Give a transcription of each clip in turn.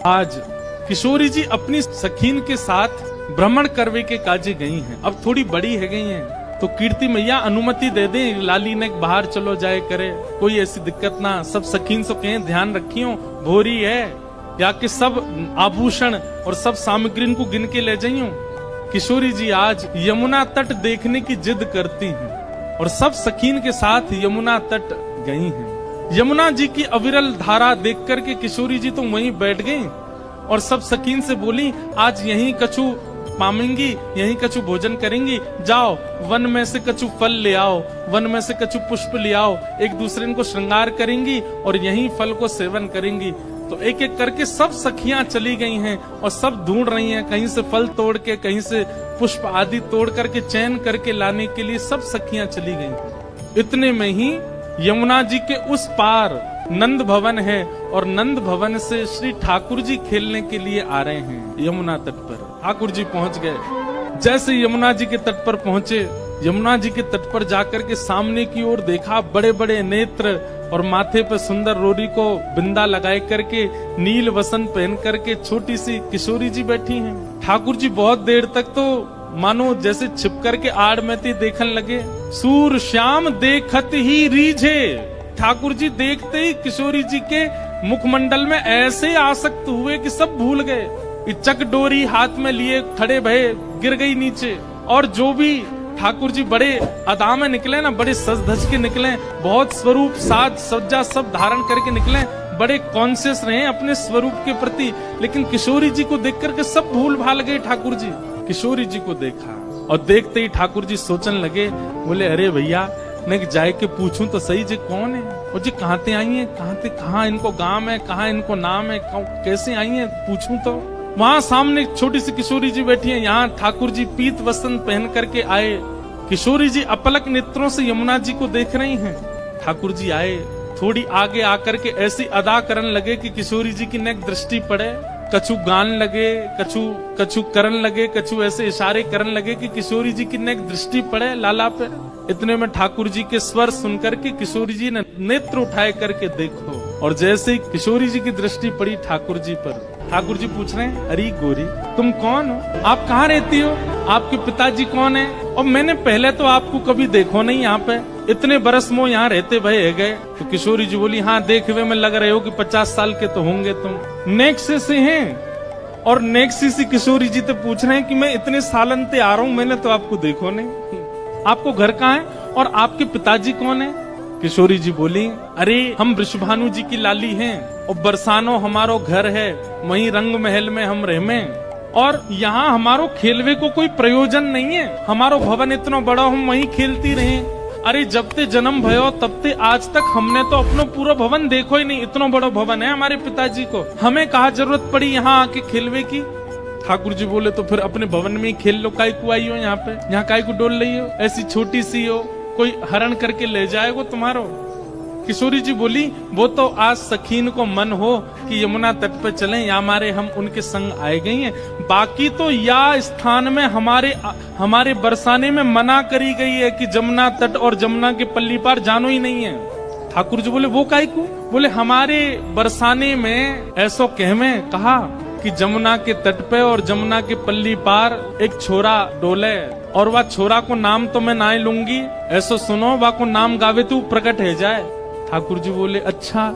आज किशोरी जी अपनी सखीन के साथ भ्रमण करवे के काजे गई हैं। अब थोड़ी बड़ी है गई हैं, तो कीर्ति मैया अनुमति दे दें, लाली ने बाहर चलो जाए करे, कोई ऐसी दिक्कत ना। सब सखीन से कहें ध्यान रखियो, भोरी है, या कि सब आभूषण और सब सामग्री को गिन के ले जाइयो। किशोरी जी आज यमुना तट देखने की जिद करती हैं और सब सखीन के साथ यमुना तट गई हैं। यमुना जी की अविरल धारा देख करके किशोरी जी तो वहीं बैठ गई और सब सखीन से बोली, आज यहीं कछु पामेंगी, यहीं कछु भोजन करेंगी, जाओ वन में से कछु फल ले आओ, वन में से कछु पुष्प ले आओ, एक दूसरे को श्रृंगार करेंगी और यहीं फल को सेवन करेंगी। तो एक एक करके सब सखियां चली गई हैं और सब ढूंढ रही हैं, कहीं से फल तोड़ के, कहीं से पुष्प आदि तोड़ करके चयन करके लाने के लिए सब सखियां चली गई। इतने में ही यमुना जी के उस पार नंद भवन है और नंद भवन से श्री ठाकुर जी खेलने के लिए आ रहे हैं यमुना तट पर। ठाकुर जी पहुंच गए। जैसे यमुना जी के तट पर पहुंचे, यमुना जी के तट पर जाकर के सामने की ओर देखा, बड़े बड़े नेत्र और माथे पर सुंदर रोरी को बिंदा लगाए करके, नील वसन पहन करके छोटी सी किशोरी जी बैठी हैं। ठाकुर जी बहुत देर तक तो मानो जैसे छिप करके आड़ में देखन लगे। सूर श्याम देखत ही रीझे। ठाकुर जी देखते ही किशोरी जी के मुखमंडल में ऐसे आसक्त हुए कि सब भूल गए। चक डोरी हाथ में लिए खड़े भये, गिर गई नीचे। और जो भी ठाकुर जी बड़े अदा में निकले ना, बड़े सज धज के निकले, बहुत स्वरूप साज सज्जा सब धारण करके निकले, बड़े कॉन्शियस रहे अपने स्वरूप के प्रति। लेकिन किशोरी जी को देख करके सब भूल भाल गए। ठाकुर जी किशोरी जी को देखा और देखते ही ठाकुर जी सोचने लगे, बोले अरे भैया मैं जाए के पूछूं तो सही जी कौन है, और जी कहाँ ते आई है, कहाँ इनको गांव है, कहाँ इनको नाम है, कैसे आई है पूछूं तो। वहां सामने छोटी सी किशोरी जी बैठी है, यहाँ ठाकुर जी पीत वस्त्र पहन करके आए। किशोरी जी अपलक नेत्रों से यमुना जी को देख रही हैं। ठाकुर जी आए, थोड़ी आगे आकर के ऐसी अदा करने लगे कि किशोरी जी की नेक दृष्टि पड़े। कछु गान लगे, कछु करन लगे, कछु ऐसे इशारे करने लगे कि किशोरी जी की नेक दृष्टि पड़े लाला पे। इतने में ठाकुर जी के स्वर सुनकर के किशोरी जी ने नेत्र उठाए करके देखो, और जैसे ही किशोरी जी की दृष्टि पड़ी ठाकुर जी पर, ठाकुर जी पूछ रहे हैं, अरे गोरी तुम कौन हो, आप कहाँ रहती हो, आपके पिताजी कौन है, और मैंने पहले तो आपको कभी देखो नहीं यहाँ पे, इतने बरस मो यहाँ रहते भये गए। तो किशोरी जी बोली, हाँ देखने में लग रहे हो कि 50 साल के तो होंगे तुम। नेक्सी से हैं, और नेक्सी सी किशोरी जी तो पूछ रहे हैं कि मैं इतने सालन ते आ रहा हूँ, मैंने तो आपको देखो नहीं, आपको घर कहाँ है और आपके पिताजी कौन है। किशोरी जी बोली, अरे हम वृषभानु जी की लाली हैं और बरसानो हमारो घर है, वहीं रंग महल में हम रहमे, और यहाँ हमारो खेलवे को कोई प्रयोजन नहीं है, हमारो भवन इतना बड़ा हम वहीं खेलती रहे। अरे जब ते जन्म भयो तब ते आज तक हमने तो अपना पूरा भवन देखो ही नहीं, इतना बड़ा भवन है हमारे पिताजी को, हमें कहाँ जरूरत पड़ी यहाँ आके खेलवे की। ठाकुर जी बोले, तो फिर अपने भवन में ही खेल लो, काय को आई हो यहाँ पे, यहाँ काय को डोल रही हो, ऐसी छोटी सी हो, कोई हरण करके ले जाएगा तुम्हारो। किशोरी जी बोली, वो तो आज सखीन को मन हो कि यमुना तट पे चलें, या हमारे हम उनके संग आए गई हैं, बाकी तो या स्थान में हमारे बरसाने में मना करी गई है कि जमुना तट और जमुना के पल्ली पार जानो ही नहीं है। ठाकुर जी बोले, वो काहे को, बोले हमारे बरसाने में ऐसो कहमे कहा कि जमुना के तट पे और जमुना के पल्ली पार एक छोरा डोले, और वह छोरा को नाम तो मैं ना लूंगी, ऐसो सुनो वह को नाम गावे तो प्रकट है जाए। ठाकुर जी बोले, अच्छा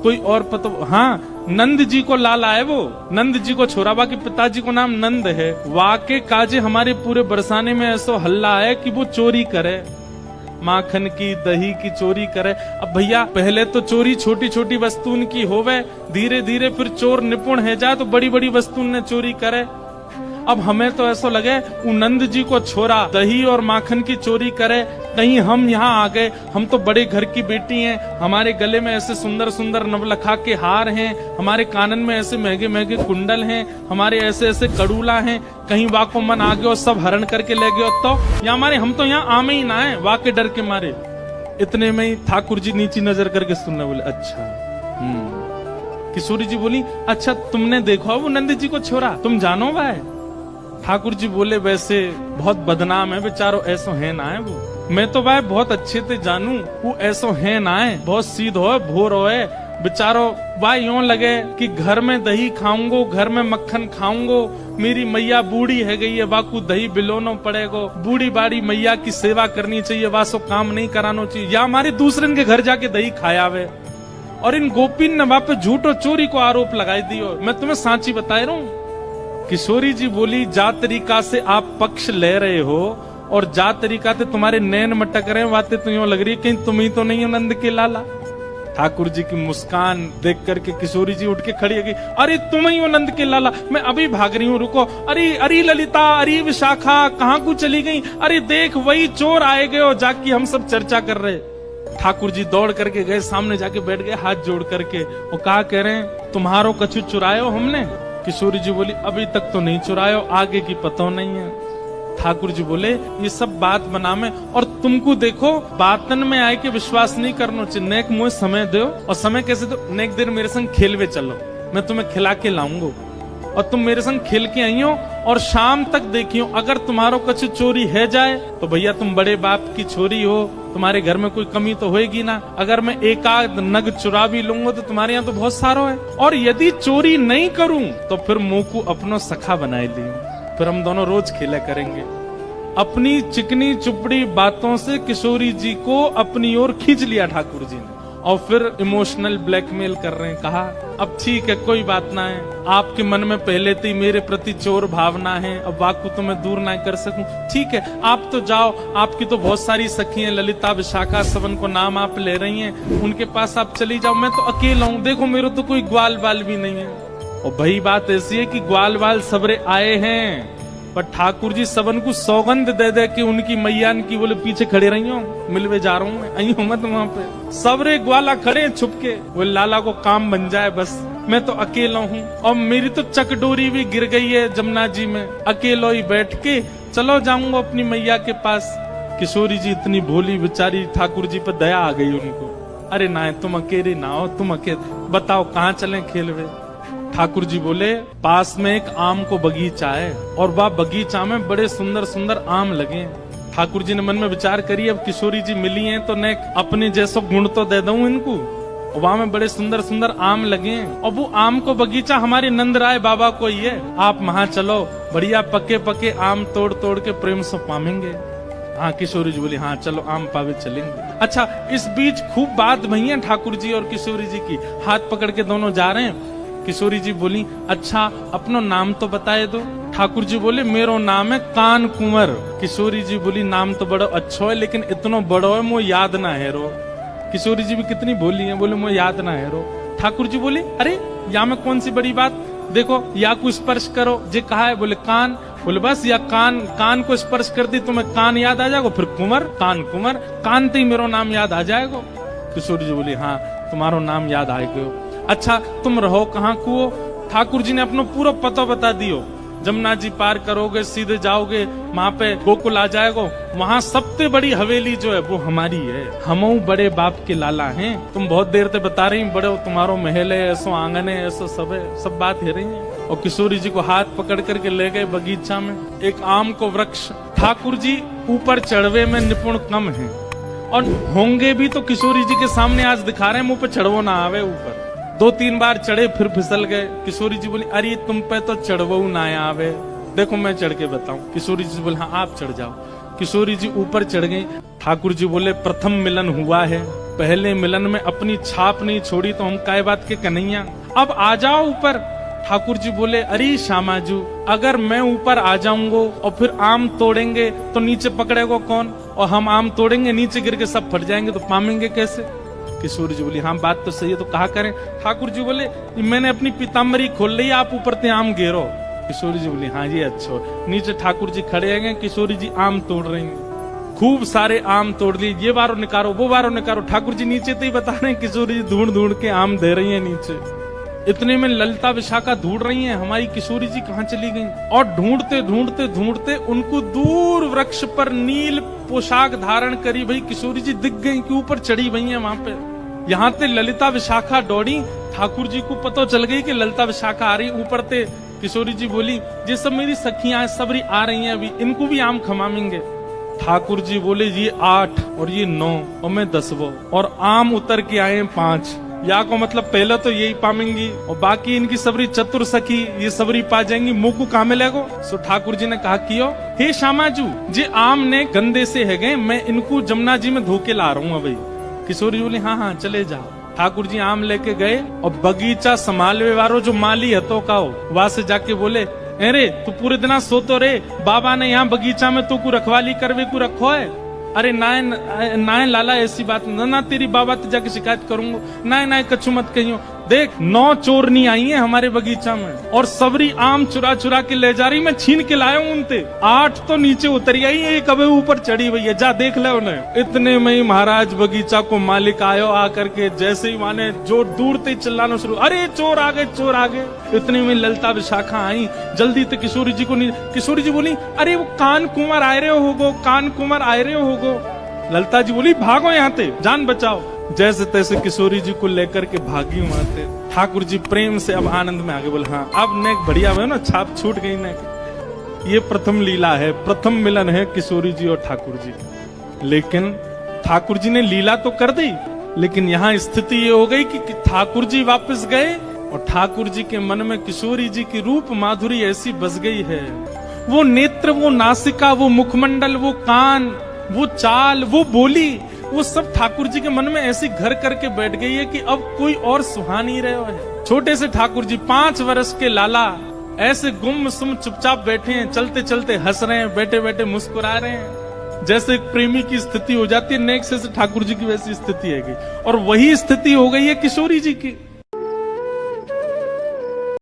कोई और पता, हाँ नंद जी को लाला है, वो नंद जी को छोरा, बा के पिताजी को नाम नंद है, वाके काजे हमारे पूरे बरसाने में ऐसो हल्ला है कि वो चोरी करे, माखन की दही की चोरी करे। अब भैया पहले तो चोरी छोटी छोटी वस्तुन की होवे, धीरे धीरे फिर चोर निपुण है जाए तो बड़ी बड़ी वस्तुन ने चोरी करे। अब हमें तो ऐसा लगे नंद जी को छोरा दही और माखन की चोरी करे, कहीं हम यहाँ आ गए, हम तो बड़े घर की बेटी हैं, हमारे गले में ऐसे सुंदर सुंदर नवलखा के हार हैं, हमारे कानन में ऐसे महंगे महंगे कुंडल हैं, हमारे ऐसे ऐसे कड़ूला हैं, कहीं वाको मन आ गया और सब हरण करके ले गए तो या हमारे, हम तो यहाँ आमे ही ना है वाके डर के मारे। इतने में ही ठाकुर जी नीची नजर करके सुनने बोले, अच्छा। किशोरी जी बोली, अच्छा तुमने देखो वो नंद जी को छोरा, तुम जानो भाई। ठाकुर जी बोले, वैसे बहुत बदनाम है बेचारो, ऐसो है ना है वो, मैं तो भाई बहुत अच्छे से जानू, वो ऐसो है ना है, बहुत सीध हो भोर हो, बेचारो वाह यूं लगे कि घर में दही खाऊंगो, घर में मक्खन खाऊंगो, मेरी मैया बूढ़ी है गई है, वाकू दही बिलोनो पड़ेगो, बूढ़ी बाड़ी मैया की सेवा करनी चाहिए, वासो काम नहीं करानो चाहिए, या हमारे दूसरे के घर जाके दही खाया वे। और इन गोपीन ने वहां पे झूठ और चोरी को आरोप लगाई दियो। मैं तुम्हें सांची बता रहा हूं। किशोरी जी बोली, जा तरीका से आप पक्ष ले रहे हो और जा तरीका से तुम्हारे नैन मटक रहे हैं, बातें तो यूं लग रही है कहीं तुम ही तो नहीं हो नंद के लाला। ठाकुर जी की मुस्कान देख करके किशोरी जी उठ के खड़ी है, अरे तुम ही हो नंद के लाला, मैं अभी भाग रही हूँ, रुको। अरे अरे ललिता, अरे विशाखा, कहाँ को चली गई? अरे देख वही चोर आए गए हो, जाके हम सब चर्चा कर रहे। ठाकुर जी दौड़ करके गए, सामने जाके बैठ गए हाथ जोड़ करके, और कहा कह रहे हैं, तुम्हारो कछु चुरायो हमने? किशोरी जी बोली, अभी तक तो नहीं चुरायो, आगे की पता नहीं है। ठाकुर जी बोले, ये सब बात बना में, और तुमको देखो बातन में आए के विश्वास नहीं करना चाहिए। नेक मुझे समय दो, और समय कैसे दो? नेक दिन मेरे संग खेलवे चलो, मैं तुम्हें खिला के लाऊंगा, और तुम मेरे संग खेल के आई हो, और शाम तक देखियो, अगर तुम्हारो कुछ चोरी है जाए तो भैया तुम बड़े बाप की छोरी हो, तुम्हारे घर में कोई कमी तो होएगी ना। अगर मैं एक आध नग चुरा भी लूंगा तो तुम्हारे यहाँ तो बहुत सारो है, और यदि चोरी नहीं करूं तो फिर मुंह को अपनो सखा बनाए ली, फिर हम दोनों रोज खेला करेंगे। अपनी चिकनी चुपड़ी बातों से किशोरी जी को अपनी ओर खींच लिया ठाकुर जी ने, और फिर इमोशनल ब्लैकमेल कर रहे हैं। कहा, अब ठीक है, कोई बात ना है, आपके मन में पहले से ही मेरे प्रति चोर भावना है, अब वाकु तो मैं दूर ना कर सकूं। ठीक है, आप तो जाओ, आपकी तो बहुत सारी सखी हैं, ललिता विशाखा सबन को नाम आप ले रही हैं, उनके पास आप चली जाओ, मैं तो अकेला हूं, देखो मेरे तो कोई ग्वाल बाल भी नहीं है। और भाई बात ऐसी है कि ग्वाल बाल सबरे आए हैं, पर ठाकुर जी सबन को सौगंध दे दे कि उनकी मैया की बोले पीछे खड़े रही हो, मिलवे जा रहा हूं मैं, आई हूं मत वहां पे। सबरे ग्वाला खड़े छुप के, वो लाला को काम बन जाए बस, मैं तो अकेला हूँ, और मेरी तो चकडोरी भी गिर गई है जमुना जी में, अकेलो ही बैठ के चलो जाऊंगा अपनी मैया के पास। किशोरी जी इतनी भोली बेचारी, ठाकुर जी पर दया आ गई उनको। अरे ना, तुम अकेले ना हो, तुम अकेले बताओ कहाँ चले खेलवे। ठाकुर जी बोले, पास में एक आम को बगीचा है, और वह बगीचा में बड़े सुंदर सुंदर आम लगे। ठाकुर जी ने मन में विचार करी, अब किशोरी जी मिली हैं तो ने अपने जैसो गुण तो दे दूं इनको। वहां में बड़े सुंदर सुंदर आम लगे, और वो आम को बगीचा हमारे नंद राय बाबा को ही है, आप वहां चलो, बढ़िया पके पके आम तोड़ तोड़ के प्रेम से पामेंगे। हाँ, किशोरी जी बोली, हाँ चलो आम पावे चलेंगे। अच्छा, इस बीच खूब बात भई है ठाकुर जी और किशोरी जी की, हाथ पकड़ के दोनों जा रहे हैं। किशोरी जी बोली, अच्छा अपनो नाम तो बताए दो। ठाकुर जी बोले, मेरो नाम है कान कुंवर। किशोरी जी बोली, नाम तो बड़ा अच्छा है, लेकिन इतनो बड़ो है मुझे याद ना है रो। किशोरी जी भी कितनी बोली है, बोले मुझे याद ना है रो। ठाकुर जी बोले, अरे या में कौन सी बड़ी बात, देखो या को स्पर्श करो, जे कहा है, बोले कान, बोले बस या कान को स्पर्श कर दी तो मैं कान याद आ जाएगा, फिर कुंवर, कान कुंवर, कान ते मेरो नाम याद आ जाएगा। किशोरी जी बोली, हाँ तुम्हारो नाम याद आएगा। अच्छा तुम रहो कहाँ को? ठाकुर जी ने अपना पूरा पता बता दियो, जमुना जी पार करोगे सीधे जाओगे, वहाँ पे गोकुल आ जाएगो, वहाँ सबसे बड़ी हवेली जो है वो हमारी है, हम बड़े बाप के लाला हैं। तुम बहुत देर से बता रही बड़े तुम्हारो महल है, ऐसो आंगन है, ऐसो सब है, सब बात है रही है। और किशोरी जी को हाथ पकड़ करके ले गए बगीचा में, एक आम को वृक्ष। ठाकुर जी ऊपर चढ़वे में निपुण कम है, और होंगे भी तो किशोरी जी के सामने आज दिखा रहे हैं, मुंह पे चढ़वो ना आवे ऊपर। 2-3 बार चढ़े फिर फिसल गए। किशोरी जी बोली, अरे तुम पे तो चढ़वो ना आवे, देखो मैं चढ़ के बताऊं। किशोरी जी बोले, हाँ आप चढ़ जाओ। किशोरी जी ऊपर चढ़ गई। ठाकुर जी बोले, प्रथम मिलन हुआ है, पहले मिलन में अपनी छाप नहीं छोड़ी तो हम काय बात के कन्हैया, अब आ जाओ ऊपर। ठाकुर जी बोले, अरे श्यामाजू, अगर मैं ऊपर आ जाऊंगा और फिर आम तोड़ेंगे तो नीचे पकड़ेगा कौन, और हम आम तोड़ेंगे नीचे गिर के सब फट जाएंगे तो पामेंगे कैसे? किशोरी जी बोली, हाँ बात तो सही है, तो कहा करें? ठाकुर जी बोले, मैंने अपनी पीताम्बरी खोल ली, आप ऊपर ते आम घेरो। किशोरी जी बोली, हाँ ये अच्छा। नीचे ठाकुर जी खड़े हैं, किशोरी जी आम तोड़ रही हैं, खूब सारे आम तोड़ लिए, ये बारो निकारो वो बारो निकारो। ठाकुर जी नीचे तो ही बता रहे हैं, किशोरी जी ढूंढ ढूंढ के आम दे रही है नीचे। इतने में ललिता विशाखा ढूंढ रही हैं हमारी किशोरी जी कहाँ चली गई, और ढूंढते ढूंढते ढूंढते उनको दूर वृक्ष पर नील पोशाक धारण करी भाई किशोरी जी दिख गई कि ऊपर चढ़ी हुई हैं वहां पे। यहाँ ते ललिता विशाखा दौड़ी, ठाकुर जी को पता चल गई कि ललिता विशाखा आ रही ऊपर ते। किशोरी जी बोली, ये सब मेरी सखियां सबरी आ रही हैं, अभी इनको भी आम खमामेंगे। ठाकुर जी बोले, ये 8 और ये 9 और मैं 10, और आम उतर के आए 5। या को मतलब पहले तो यही पामेंगी और बाकी इनकी सबरी चतुर सखी ये सबरी पा जाएंगी, मुंह को कहा मिलेगो। सो ठाकुर जी ने कहा कियो, हे श्यामाजू जे आम ने गंदे से है गए, मैं इनको जमुना जी में धोके ला रहा हूँ। अभी किशोरी जी बोली हाँ हाँ चले जाओ। ठाकुर जी आम लेके गए और बगीचा संभालवे वालो जो माली है तो का वहां से जाके बोले, अरे तू पूरे दिन सोतो रे, बाबा ने यहाँ बगीचा में तो को रखवाली करवे को रखो है। अरे नाय लाला ऐसी बात ना, तेरी बाबा तो जाके शिकायत करूंगा। नाय कछु मत कहियो, देख 9 चोरनी आई है हमारे बगीचा में और सबरी आम चुरा चुरा के ले जा रही, मैं छीन के लाया हूं उनते। 8 तो नीचे उतरी आई, एक अबे ऊपर चढ़ी हुई है, जा देख ले उन्हें। इतने में ही महाराज बगीचा को मालिक आयो, आकर के जैसे ही माने जो दूर से चिल्लाना शुरू, अरे चोर आ गए चोर आ गए। इतने में ललता विशाखा आई, जल्दी तो किशोरी जी को नहीं। किशोरी जी बोली अरे वो कान कुंवर आए रहे होगो, कान कुंवर आए रहे होगो। ललता जी बोली भागो यहाँ से, जान बचाओ। जैसे तैसे किशोरी जी को लेकर के भागी वहां से। ठाकुर जी प्रेम से अब आनंद में आगे बोले, हाँ अब ने बढ़िया हुआ ना, छाप छूट गई ने। ये प्रथम लीला है, प्रथम मिलन है किशोरी जी और ठाकुर जी। लेकिन ठाकुर जी ने लीला तो कर दी, लेकिन यहाँ स्थिति ये हो गई कि ठाकुर जी वापस गए और ठाकुर जी के मन में किशोरी जी की रूप माधुरी ऐसी बस गई है। वो नेत्र, वो नासिका, वो मुखमंडल, वो कान, वो चाल, वो बोली, वो सब ठाकुर जी के मन में ऐसी घर करके बैठ गई है कि अब कोई और सुहा नहीं रहे है। छोटे से ठाकुर जी 5 वर्ष के लाला ऐसे गुम सुम चुपचाप बैठे हैं, चलते चलते हंस रहे हैं, बैठे बैठे मुस्कुरा रहे हैं। जैसे एक प्रेमी की स्थिति हो जाती है, नेक्स्ट से ठाकुर जी की वैसी स्थिति है। और वही स्थिति हो गई है किशोरी जी की।